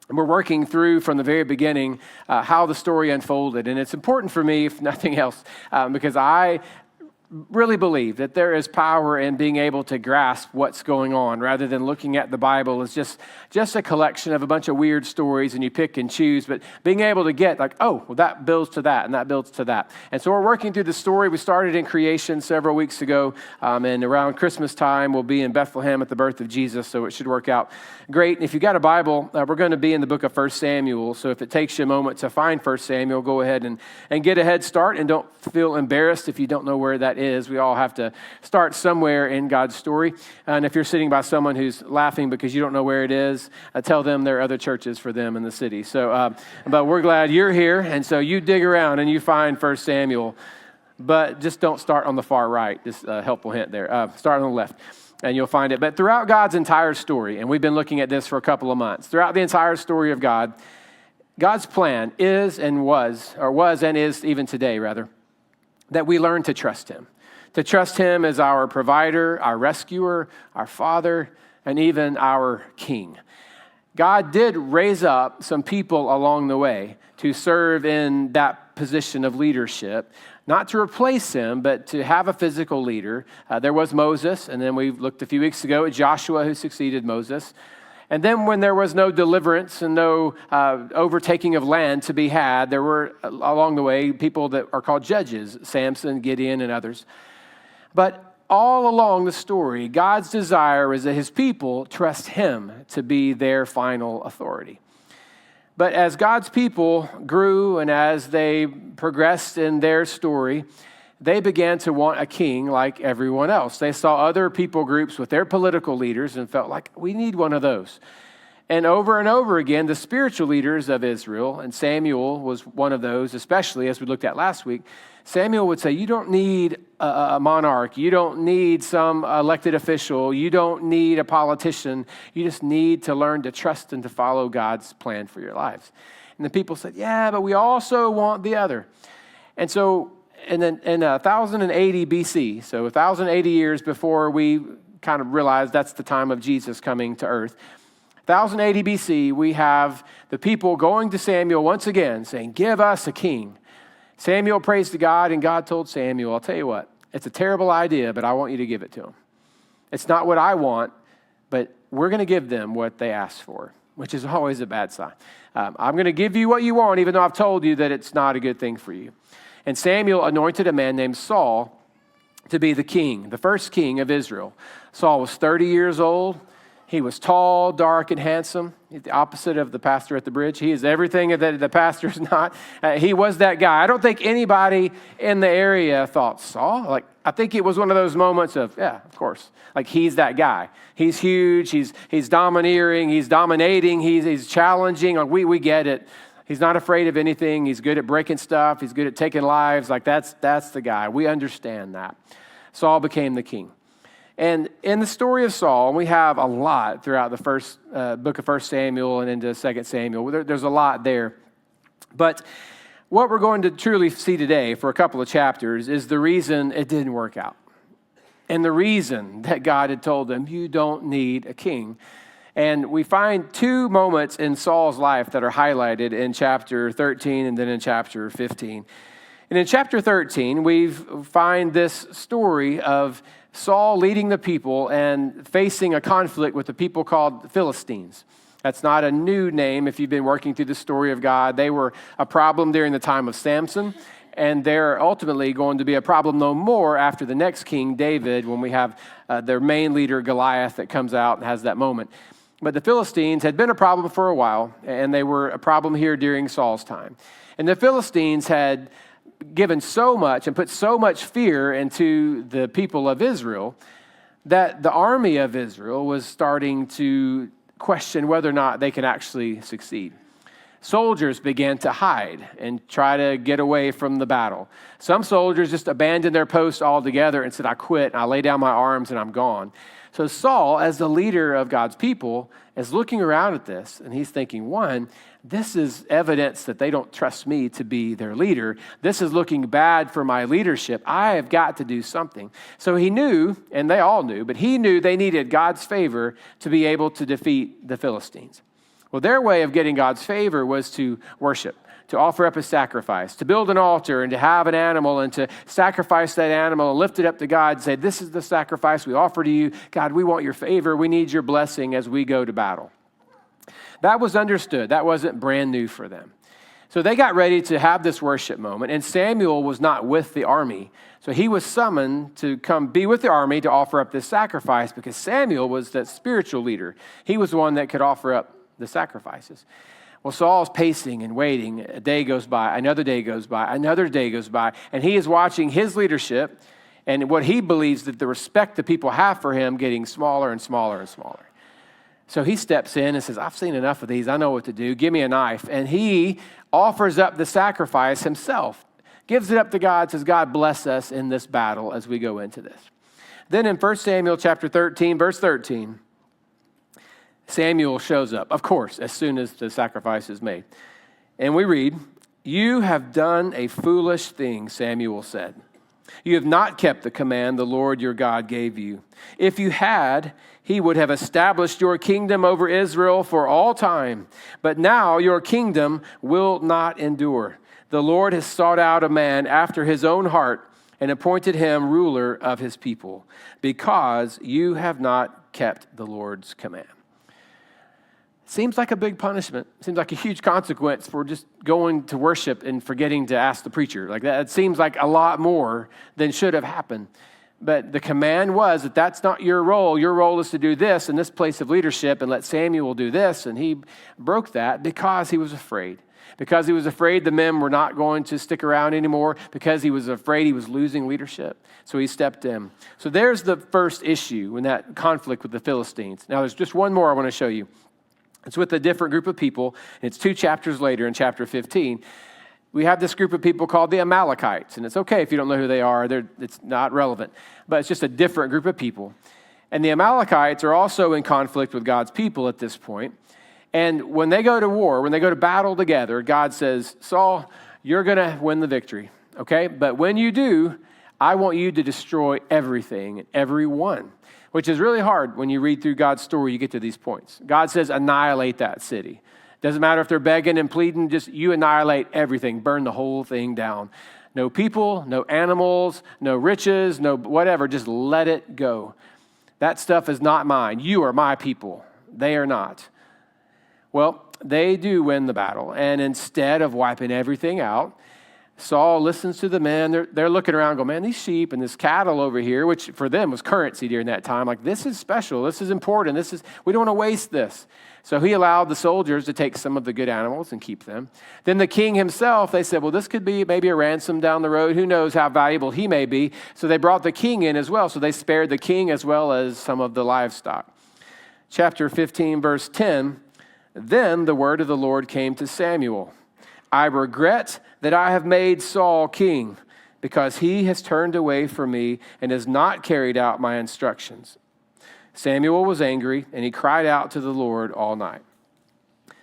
We're working through from the very beginning how the story unfolded. And it's important for me, if nothing else, because I really believe that there is power in being able to grasp what's going on rather than looking at the Bible as just a collection of a bunch of weird stories and you pick and choose, but being able to get like, oh, well, that builds to that and that builds to that. And so we're working through the story. We started in creation several weeks ago, and around Christmas time, we'll be in Bethlehem at the birth of Jesus, so it should work out great. And if you got a Bible, we're going to be in the book of 1 Samuel, so if it takes you a moment to find 1 Samuel, go ahead and get a head start, and don't feel embarrassed if you don't know where that is. We all have to start somewhere in God's story. And if you're sitting by someone who's laughing because you don't know where it is, tell them there are other churches for them in the city. So, but we're glad you're here. And so you dig around and you find 1 Samuel, but just don't start on the far right. Just a helpful hint there. Start on the left and you'll find it. But throughout God's entire story, and we've been looking at this for a couple of months, throughout the entire story of God, God's plan is and is even today, rather, that we learn to trust him. To trust him as our provider, our rescuer, our father, and even our king. God did raise up some people along the way to serve in that position of leadership, not to replace him, but to have a physical leader. There was Moses, and then we looked a few weeks ago at Joshua who succeeded Moses. And then when there was no deliverance and no overtaking of land to be had, there were along the way people that are called judges, Samson, Gideon, and others. But all along the story, God's desire is that his people trust him to be their final authority. But as God's people grew and as they progressed in their story, they began to want a king like everyone else. They saw other people groups with their political leaders and felt like, we need one of those. And over again, the spiritual leaders of Israel, and Samuel was one of those, especially as we looked at last week, Samuel would say, you don't need a monarch. You don't need some elected official. You don't need a politician. You just need to learn to trust and to follow God's plan for your lives. And the people said, yeah, but we also want the other. And so, and then in 1080 BC, so 1080 years before we kind of realized that's the time of Jesus coming to earth, 1080 BC, we have the people going to Samuel once again saying, give us a king. Samuel prays to God, and God told Samuel, I'll tell you what, it's a terrible idea, but I want you to give it to them. It's not what I want, but we're going to give them what they asked for, which is always a bad sign. I'm going to give you what you want, even though I've told you that it's not a good thing for you. And Samuel anointed a man named Saul to be the king, the first king of Israel. Saul was 30 years old. He was tall, dark, and handsome. He's the opposite of the pastor at the bridge. He is everything that the pastor is not. He was that guy. I don't think anybody in the area thought, Saul? I think it was one of those moments of, yeah, of course. He's that guy. He's huge. He's domineering. He's dominating. He's challenging. We get it. He's not afraid of anything. He's good at breaking stuff. He's good at taking lives. That's the guy. We understand that. Saul became the king. And in the story of Saul, and we have a lot throughout the first book of 1 Samuel and into 2 Samuel. There's a lot there. But what we're going to truly see today for a couple of chapters is the reason it didn't work out. And the reason that God had told them, you don't need a king. And we find two moments in Saul's life that are highlighted in chapter 13 and then in chapter 15. And in chapter 13, we find this story of Saul leading the people and facing a conflict with the people called the Philistines. That's not a new name if you've been working through the story of God. They were a problem during the time of Samson, and they're ultimately going to be a problem no more after the next king, David, when we have their main leader, Goliath, that comes out and has that moment. But the Philistines had been a problem for a while, and they were a problem here during Saul's time. And the Philistines had given so much and put so much fear into the people of Israel that the army of Israel was starting to question whether or not they could actually succeed. Soldiers began to hide and try to get away from the battle. Some soldiers just abandoned their post altogether and said, I quit, and I lay down my arms and I'm gone. So Saul, as the leader of God's people, is looking around at this, and he's thinking, one, this is evidence that they don't trust me to be their leader. This is looking bad for my leadership. I have got to do something. So he knew, and they all knew, but he knew they needed God's favor to be able to defeat the Philistines. Well, their way of getting God's favor was to worship, to offer up a sacrifice, to build an altar and to have an animal and to sacrifice that animal and lift it up to God and say, this is the sacrifice we offer to you. God, we want your favor. We need your blessing as we go to battle. That was understood. That wasn't brand new for them. So they got ready to have this worship moment, and Samuel was not with the army. So he was summoned to come be with the army to offer up this sacrifice because Samuel was the spiritual leader. He was the one that could offer up the sacrifices. Well, Saul's pacing and waiting. A day goes by, another day goes by, another day goes by, and he is watching his leadership and what he believes that the respect the people have for him getting smaller and smaller and smaller. So he steps in and says, I've seen enough of these. I know what to do. Give me a knife. And he offers up the sacrifice himself, gives it up to God, says, God, bless us in this battle as we go into this. Then in 1 Samuel chapter 13, verse 13, Samuel shows up, of course, as soon as the sacrifice is made. And we read, you have done a foolish thing, Samuel said. You have not kept the command the Lord your God gave you. If you had, he would have established your kingdom over Israel for all time. But now your kingdom will not endure. The Lord has sought out a man after his own heart and appointed him ruler of his people, because you have not kept the Lord's command. Seems like a big punishment. Seems like a huge consequence for just going to worship and forgetting to ask the preacher. Like that, it seems like a lot more than should have happened. But the command was that that's not your role. Your role is to do this in this place of leadership and let Samuel do this. And he broke that because he was afraid. Because he was afraid the men were not going to stick around anymore. Because he was afraid he was losing leadership. So he stepped in. So there's the first issue in that conflict with the Philistines. Now there's just one more I want to show you. It's with a different group of people. And it's 2 chapters later in chapter 15. We have this group of people called the Amalekites. And it's okay if you don't know who they are. It's not relevant. But it's just a different group of people. And the Amalekites are also in conflict with God's people at this point. And when they go to war, when they go to battle together, God says, Saul, you're going to win the victory. Okay? But when you do, I want you to destroy everything and everyone. Which is really hard when you read through God's story, you get to these points. God says, annihilate that city. Doesn't matter if they're begging and pleading, just you annihilate everything, burn the whole thing down. No people, no animals, no riches, no whatever, just let it go. That stuff is not mine. You are my people. They are not. Well, they do win the battle. And instead of wiping everything out, Saul listens to the men. They're looking around and go, man, these sheep and this cattle over here, which for them was currency during that time. Like, this is special. This is important. We don't want to waste this. So he allowed the soldiers to take some of the good animals and keep them. Then the king himself, they said, well, this could be maybe a ransom down the road. Who knows how valuable he may be. So they brought the king in as well. So they spared the king as well as some of the livestock. Chapter 15, verse 10, then the word of the Lord came to Samuel. I regret that I have made Saul king, because he has turned away from me and has not carried out my instructions. Samuel was angry, and he cried out to the Lord all night.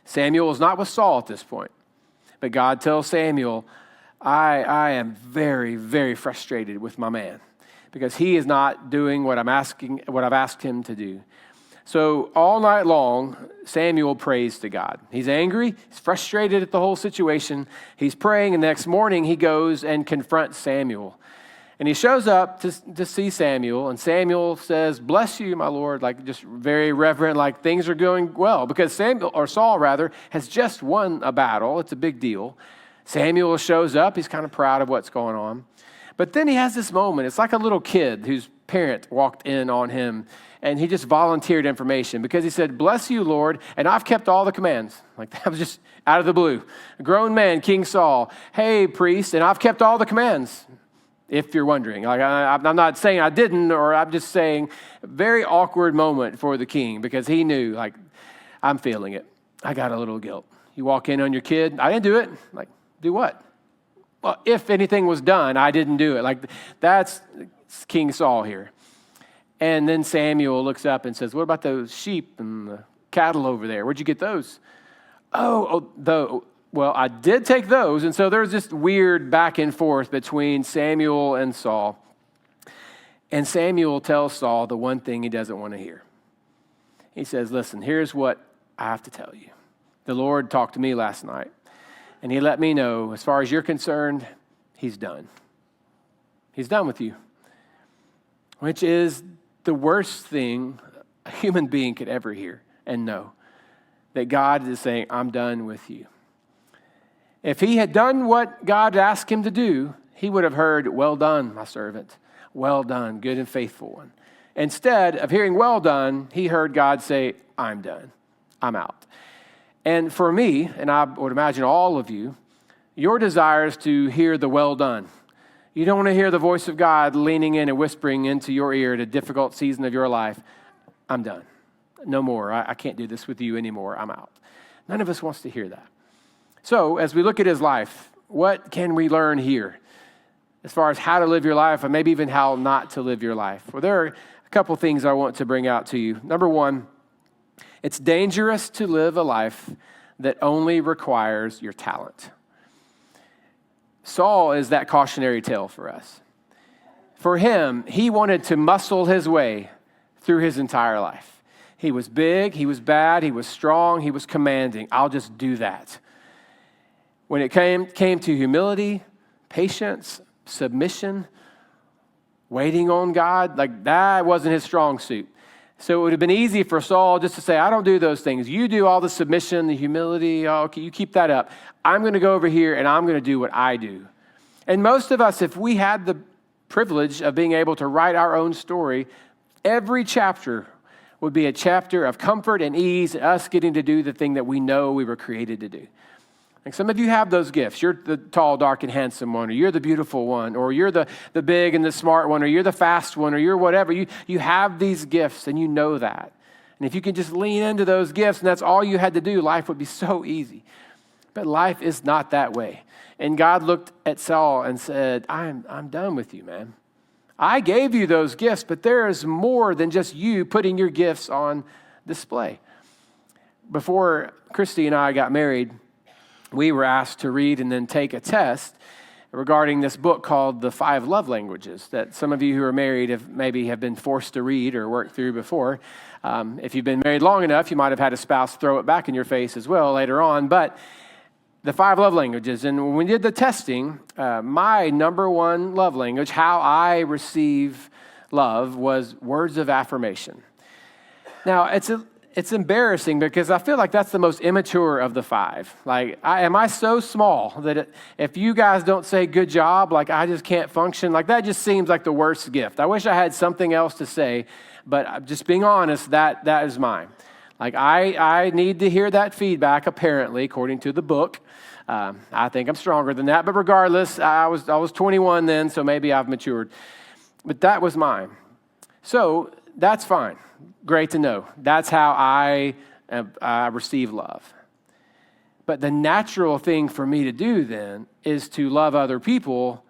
Samuel is not with Saul at this point, but God tells Samuel, I am very, very frustrated with my man, because he is not doing what I've asked him to do. So all night long, Samuel prays to God. He's angry. He's frustrated at the whole situation. He's praying, and the next morning he goes and confronts Samuel. And he shows up to see Samuel, and Samuel says, bless you, my Lord, like just very reverent, like things are going well. Because Saul has just won a battle. It's a big deal. Samuel shows up. He's kind of proud of what's going on. But then he has this moment. It's like a little kid whose parent walked in on him, and he just volunteered information because he said, bless you, Lord, and I've kept all the commands. Like, that was just out of the blue. A grown man, King Saul, hey, priest, and I've kept all the commands, if you're wondering. Like, I'm not saying I didn't, or I'm just saying very awkward moment for the king, because he knew, like, I'm feeling it. I got a little guilt. You walk in on your kid, I didn't do it. Like, do what? Well, if anything was done, I didn't do it. Like, that's King Saul here. And then Samuel looks up and says, what about those sheep and the cattle over there? Where'd you get those? Well, I did take those. And so there's this weird back and forth between Samuel and Saul. And Samuel tells Saul the one thing he doesn't want to hear. He says, listen, here's what I have to tell you. The Lord talked to me last night, and he let me know, as far as you're concerned, he's done. He's done with you, which is the worst thing a human being could ever hear and know, that God is saying, I'm done with you. If he had done what God asked him to do, he would have heard, well done, my servant. Well done, good and faithful one. Instead of hearing well done, he heard God say, I'm done. I'm out. And for me, and I would imagine all of you, your desire is to hear the well done. You don't want to hear the voice of God leaning in and whispering into your ear at a difficult season of your life, I'm done. No more. I can't do this with you anymore. I'm out. None of us wants to hear that. So as we look at his life, what can we learn here as far as how to live your life and maybe even how not to live your life? Well, there are a couple things I want to bring out to you. Number one, it's dangerous to live a life that only requires your talent. Saul is that cautionary tale for us. For him, he wanted to muscle his way through his entire life. He was big, he was bad, he was strong, he was commanding. I'll just do that. When it came to humility, patience, submission, waiting on God, like that wasn't his strong suit. So it would have been easy for Saul just to say, I don't do those things. You do all the submission, the humility, okay, you keep that up. I'm going to go over here and I'm going to do what I do. And most of us, if we had the privilege of being able to write our own story, every chapter would be a chapter of comfort and ease, us getting to do the thing that we know we were created to do. Like some of you have those gifts. You're the tall, dark, and handsome one, or you're the beautiful one, or you're the big and the smart one, or you're the fast one, or you're whatever. You have these gifts, and you know that. And if you can just lean into those gifts, and that's all you had to do, life would be so easy. But life is not that way. And God looked at Saul and said, I'm done with you, man. I gave you those gifts, but there is more than just you putting your gifts on display. Before Christy and I got married, we were asked to read and then take a test regarding this book called The 5 Love Languages that some of you who are married have been forced to read or work through before. If you've been married long enough, you might have had a spouse throw it back in your face as well later on. But the 5 love languages, and when we did the testing, my number one love language, how I receive love, was words of affirmation. Now, it's embarrassing because I feel like that's the most immature of the 5. Like, am I so small that if you guys don't say good job, like I just can't function? Like that just seems like the worst gift. I wish I had something else to say, but just being honest, that is mine. Like I need to hear that feedback, apparently, according to the book. I think I'm stronger than that, but regardless, I was 21 then, so maybe I've matured. But that was mine. So that's fine. Great to know. That's how I receive love. But the natural thing for me to do then is to love other people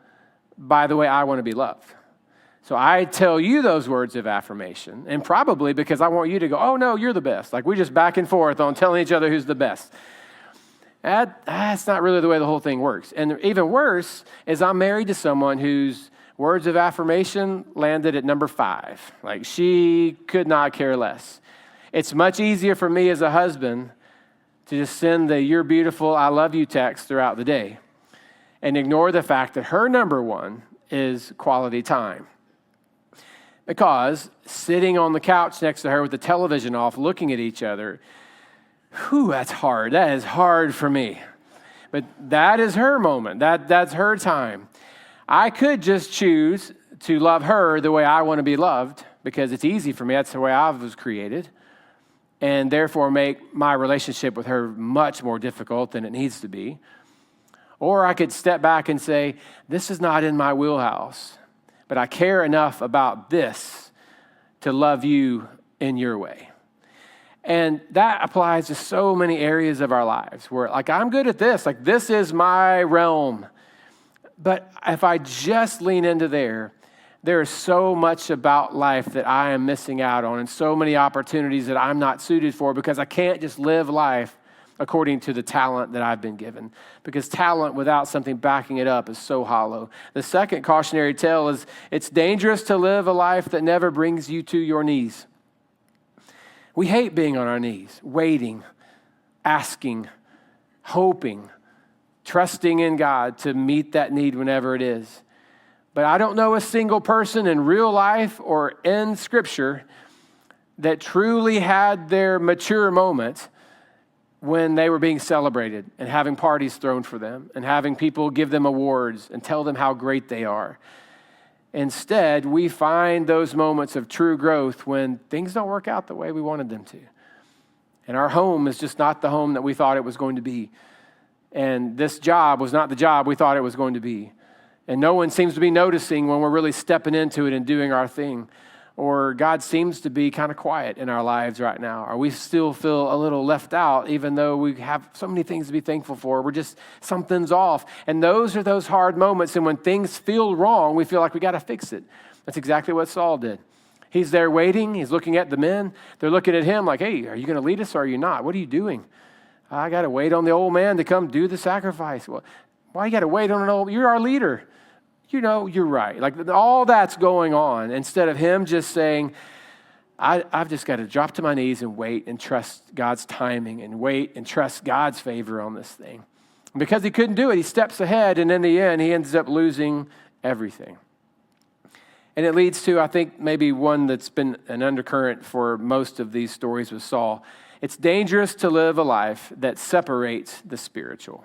by the way I want to be loved. So I tell you those words of affirmation, and probably because I want you to go, oh no, you're the best. Like we just back and forth on telling each other who's the best. That's not really the way the whole thing works. And even worse is I'm married to someone whose words of affirmation landed at number 5. Like she could not care less. It's much easier for me as a husband to just send the "you're beautiful, I love you" text throughout the day and ignore the fact that her number 1 is quality time. Because sitting on the couch next to her with the television off, looking at each other, that's hard. That is hard for me. But that is her moment. That's her time. I could just choose to love her the way I want to be loved because it's easy for me. That's the way I was created. And therefore make my relationship with her much more difficult than it needs to be. Or I could step back and say, this is not in my wheelhouse, but I care enough about this to love you in your way. And that applies to so many areas of our lives where, like, I'm good at this. Like, this is my realm. But if I just lean into there is so much about life that I am missing out on and so many opportunities that I'm not suited for because I can't just live life according to the talent that I've been given. Because talent without something backing it up is so hollow. The second cautionary tale is it's dangerous to live a life that never brings you to your knees. We hate being on our knees, waiting, asking, hoping, trusting in God to meet that need whenever it is. But I don't know a single person in real life or in Scripture that truly had their mature moment when they were being celebrated and having parties thrown for them and having people give them awards and tell them how great they are. Instead, we find those moments of true growth when things don't work out the way we wanted them to. And our home is just not the home that we thought it was going to be. And this job was not the job we thought it was going to be. And no one seems to be noticing when we're really stepping into it and doing our thing. Or God seems to be kind of quiet in our lives right now. Or we still feel a little left out, even though we have so many things to be thankful for. We're just, something's off. And those are those hard moments. And when things feel wrong, we feel like we got to fix it. That's exactly what Saul did. He's there waiting. He's looking at the men. They're looking at him like, hey, are you going to lead us or are you not? What are you doing? I got to wait on the old man to come do the sacrifice. Well, why you got to wait on an old, you're our leader. You know, you're right. Like all that's going on instead of him just saying, I've just got to drop to my knees and wait and trust God's timing and wait and trust God's favor on this thing. And because he couldn't do it, he steps ahead and in the end, he ends up losing everything. And it leads to, I think, maybe one that's been an undercurrent for most of these stories with Saul. It's dangerous to live a life that separates the spiritual.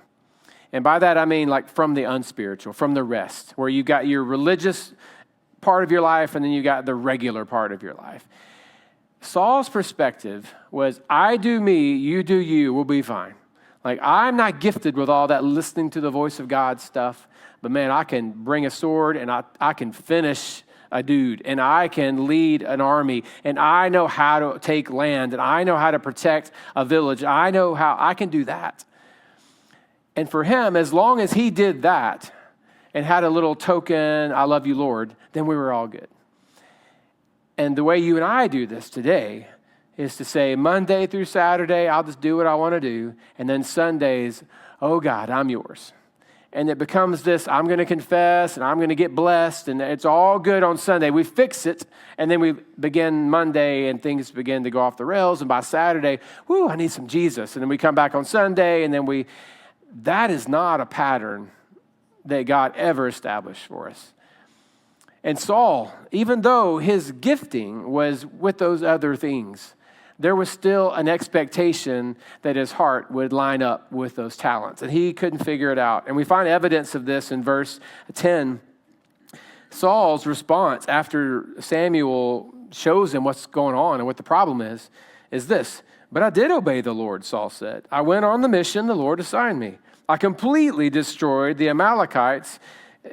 And by that, I mean like from the unspiritual, from the rest, where you got your religious part of your life and then you got the regular part of your life. Saul's perspective was, I do me, you do you, we'll be fine. Like, I'm not gifted with all that listening to the voice of God stuff, but man, I can bring a sword and I can finish a dude, and I can lead an army, and I know how to take land, and I know how to protect a village. I know how I can do that. And for him, as long as he did that and had a little token, I love you, Lord, then we were all good. And the way you and I do this today is to say Monday through Saturday, I'll just do what I want to do. And then Sundays, oh God, I'm yours. And it becomes this, I'm going to confess and I'm going to get blessed and it's all good on Sunday. We fix it and then we begin Monday and things begin to go off the rails. And by Saturday, I need some Jesus. And then we come back on Sunday and then that is not a pattern that God ever established for us. And Saul, even though his gifting was with those other things, there was still an expectation that his heart would line up with those talents. And he couldn't figure it out. And we find evidence of this in verse 10. Saul's response after Samuel shows him what's going on and what the problem is this. But I did obey the Lord, Saul said. I went on the mission the Lord assigned me. I completely destroyed the Amalekites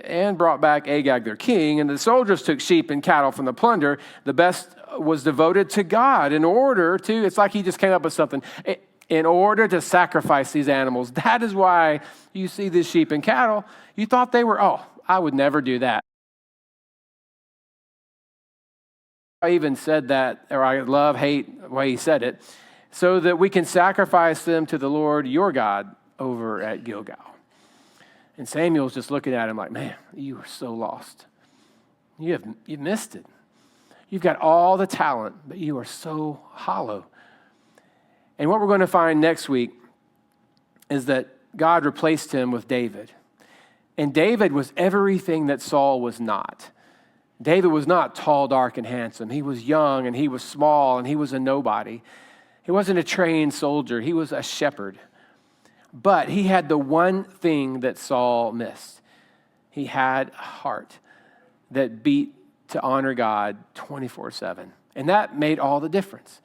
and brought back Agag, their king, and the soldiers took sheep and cattle from the plunder. The best was devoted to God it's like he just came up with something, in order to sacrifice these animals. That is why you see these sheep and cattle. You thought they were, I would never do that. I even said that, or I hate the way he said it, so that we can sacrifice them to the Lord, your God, over at Gilgal. And Samuel's just looking at him like, man, you are so lost. You missed it. You've got all the talent, but you are so hollow. And what we're going to find next week is that God replaced him with David. And David was everything that Saul was not. David was not tall, dark, and handsome. He was young, and he was small, and he was a nobody. He wasn't a trained soldier. He was a shepherd. But he had the one thing that Saul missed. He had a heart that beat to honor God 24/7. And that made all the difference.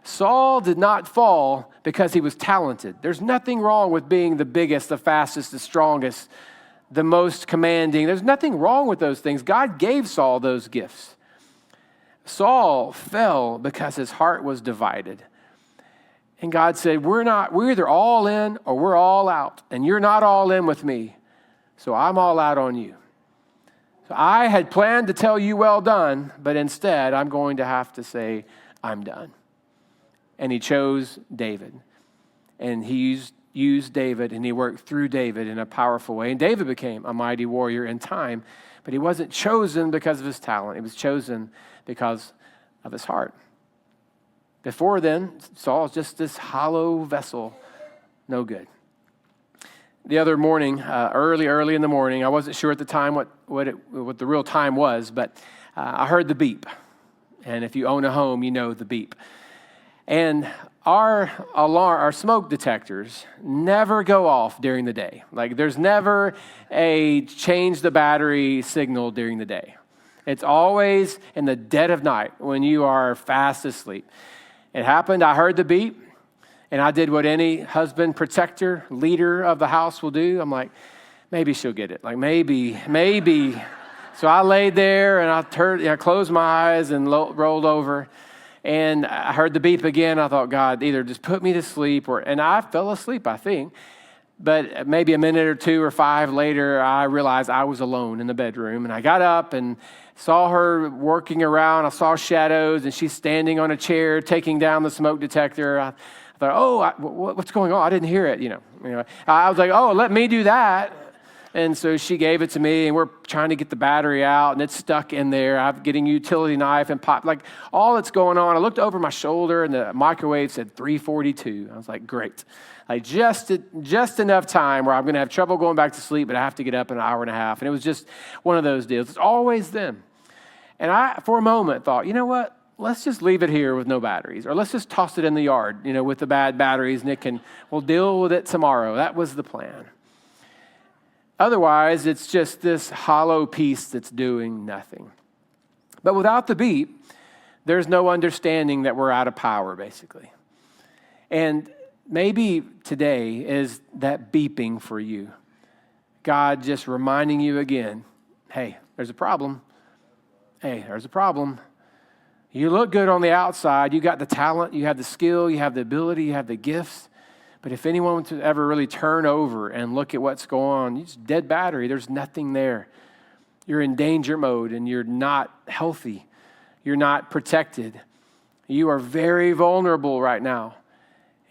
Saul did not fall because he was talented. There's nothing wrong with being the biggest, the fastest, the strongest, the most commanding. There's nothing wrong with those things. God gave Saul those gifts. Saul fell because his heart was divided. And God said, we're either all in or we're all out. And you're not all in with me. So I'm all out on you. So I had planned to tell you well done, but instead I'm going to have to say I'm done. And he chose David. And he used David and he worked through David in a powerful way. And David became a mighty warrior in time. But he wasn't chosen because of his talent. He was chosen because of his heart. Before then, Saul's just this hollow vessel no good. The other morning, early in the morning, I wasn't sure at the time what the real time was, but I heard the beep. And if you own a home, you know the beep. And our smoke detectors never go off during the day. Like there's never a change the battery signal during the day. It's always in the dead of night when you are fast asleep. It happened, I heard the beep, and I did what any husband, protector, leader of the house will do. I'm like, maybe she'll get it. Like maybe. So I laid there and I closed my eyes and rolled over. And I heard the beep again. I thought, God, either just put me to sleep and I fell asleep, I think. But maybe a minute or 2 or 5 later, I realized I was alone in the bedroom. And I got up and saw her working around. I saw shadows and she's standing on a chair, taking down the smoke detector. I thought, what's going on? I didn't hear it, I was like, let me do that. And so she gave it to me, and we're trying to get the battery out, and it's stuck in there. I'm getting a utility knife and pop, like all that's going on. I looked over my shoulder, and the microwave said 3:42. I was like, great. Like just enough time where I'm going to have trouble going back to sleep, but I have to get up in an hour and a half. And it was just one of those deals. It's always them. And I, for a moment, thought, you know what? Let's just leave it here with no batteries, or let's just toss it in the yard, with the bad batteries, and we'll deal with it tomorrow. That was the plan. Otherwise, it's just this hollow piece that's doing nothing. But without the beep, there's no understanding that we're out of power, basically. And maybe today is that beeping for you. God just reminding you again, hey, there's a problem. Hey, there's a problem. You look good on the outside. You got the talent, you have the skill, you have the ability, you have the gifts. But if anyone to ever really turn over and look at what's going on, it's dead battery. There's nothing there. You're in danger mode and you're not healthy. You're not protected. You are very vulnerable right now.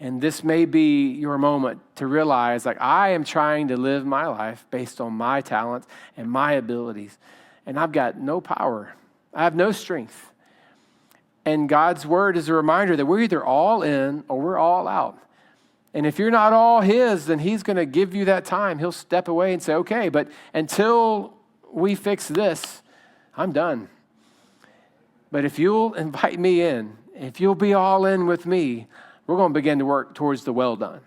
And this may be your moment to realize, like, I am trying to live my life based on my talents and my abilities. And I've got no power. I have no strength. And God's word is a reminder that we're either all in or we're all out. And if you're not all his, then he's going to give you that time. He'll step away and say, okay, but until we fix this, I'm done. But if you'll invite me in, if you'll be all in with me, we're going to begin to work towards the well done.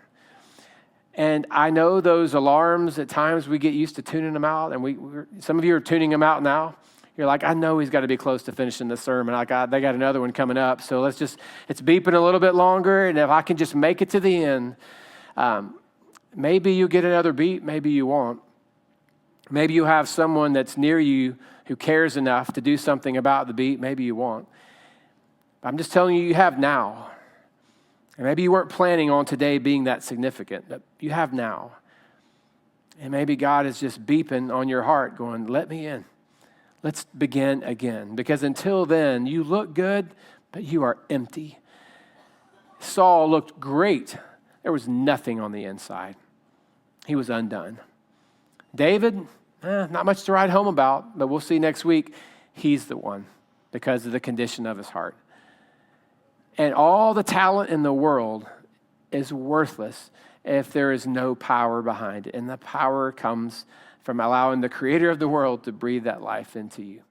And I know those alarms, at times we get used to tuning them out, and some of you are tuning them out now. You're like, I know he's got to be close to finishing the sermon. They got another one coming up. So it's beeping a little bit longer. And if I can just make it to the end, maybe you get another beep, maybe you won't. Maybe you have someone that's near you who cares enough to do something about the beep, maybe you won't. I'm just telling you, you have now. And maybe you weren't planning on today being that significant, but you have now. And maybe God is just beeping on your heart going, let me in. Let's begin again. Because until then, you look good, but you are empty. Saul looked great. There was nothing on the inside. He was undone. David, not much to write home about, but we'll see next week. He's the one because of the condition of his heart. And all the talent in the world is worthless if there is no power behind it. And the power comes from allowing the creator of the world to breathe that life into you.